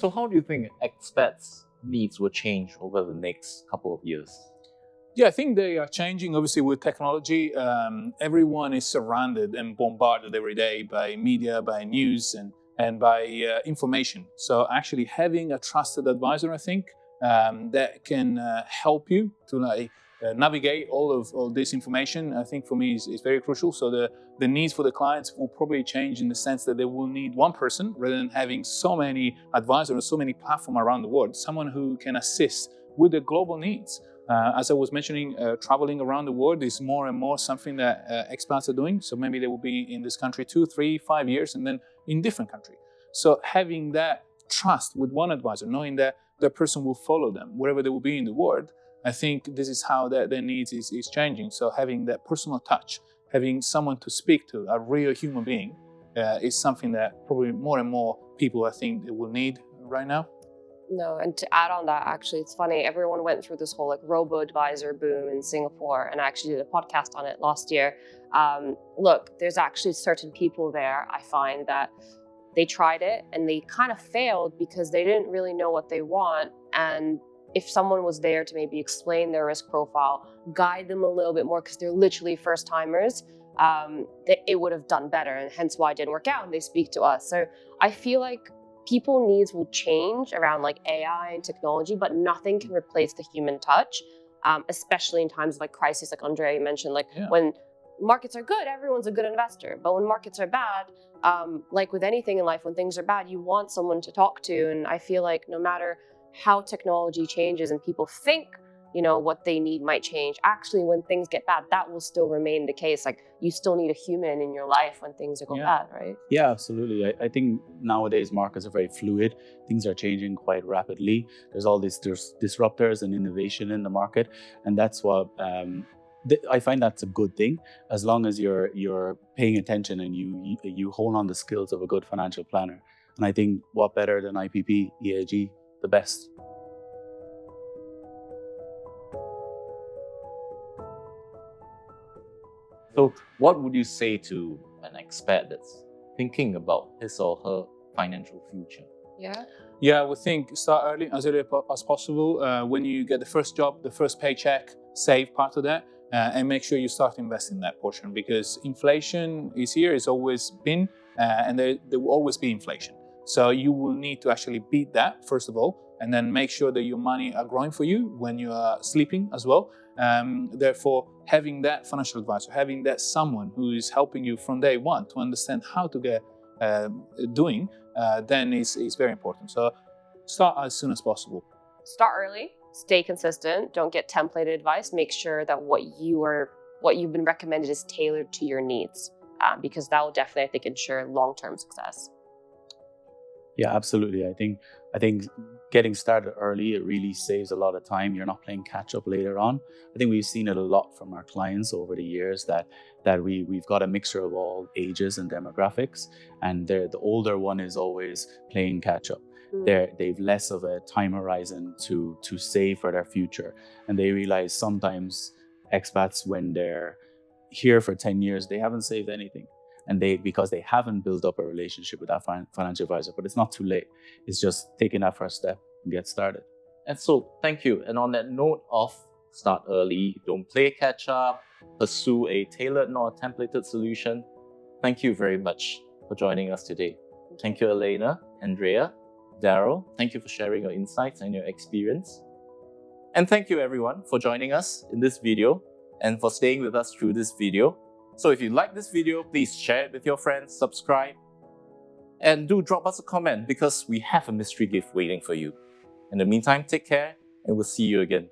So how do you think expats' needs will change over the next couple of years? Yeah, I think they are changing. Obviously, with technology, everyone is surrounded and bombarded every day by media, by news, and by information. So actually having a trusted advisor, I think, that can help you to navigate all this information, I think for me is very crucial. So the needs for the clients will probably change in the sense that they will need one person rather than having so many advisors, so many platforms around the world, someone who can assist with the global needs. As I was mentioning, traveling around the world is more and more something that expats are doing. So maybe they will be in this country 2, 3, 5 years and then in different country. So having that trust with one advisor, knowing that the person will follow them wherever they will be in the world, I think this is how their needs is changing. So having that personal touch, having someone to speak to, a real human being, is something that probably more and more people, I think, they will need right now. No, and to add on that, actually, it's funny, everyone went through this whole like robo-advisor boom in Singapore, and I actually did a podcast on it last year. Look, there's actually certain people there, I find, that they tried it and they kind of failed because they didn't really know what they want. And if someone was there to maybe explain their risk profile, guide them a little bit more, because they're literally first timers, it would have done better, and hence why it didn't work out, and they speak to us. So I feel like people needs will change around like AI and technology, but nothing can replace the human touch, especially in times of like crisis, like Andrea mentioned, like when markets are good, everyone's a good investor. But when markets are bad, like with anything in life, when things are bad, you want someone to talk to. And I feel like no matter how technology changes and people think, you know, what they need might change, actually when things get bad, that will still remain the case. Like you still need a human in your life when things are going bad, right? Yeah, absolutely. I think nowadays markets are very fluid. Things are changing quite rapidly. There's all these disruptors and innovation in the market, and that's what I find that's a good thing, as long as you're paying attention and you hold on the skills of a good financial planner. And I think what better than IPP, EAG, the best. So what would you say to an expat that's thinking about his or her financial future? Yeah, I would think start early as possible. When you get the first job, the first paycheck, save part of that, and make sure you start investing that portion, because inflation is here, it's always been, and there will always be inflation. So you will need to actually beat that, first of all, and then make sure that your money are growing for you when you are sleeping as well. Therefore, having that financial advisor, having that someone who is helping you from day one to understand how to get doing, then is very important. So start as soon as possible. Start early, stay consistent, don't get templated advice. Make sure that what you've been recommended is tailored to your needs, because that will definitely, I think, ensure long-term success. Yeah, absolutely. I think getting started early, it really saves a lot of time. You're not playing catch up later on. I think we've seen it a lot from our clients over the years that we've got a mixture of all ages and demographics, and the older one is always playing catch up. They've less of a time horizon to save for their future, and they realize sometimes expats, when they're here for 10 years, they haven't saved anything. And because they haven't built up a relationship with that financial advisor. But it's not too late. It's just taking that first step and get started. And so, thank you. And on that note of start early, don't play catch up, pursue a tailored, not a templated solution. Thank you very much for joining us today. Thank you, Elena, Andrea, Darragh. Thank you for sharing your insights and your experience. And thank you, everyone, for joining us in this video and for staying with us through this video. So if you like this video, please share it with your friends, subscribe, and do drop us a comment, because we have a mystery gift waiting for you. In the meantime, take care, and we'll see you again.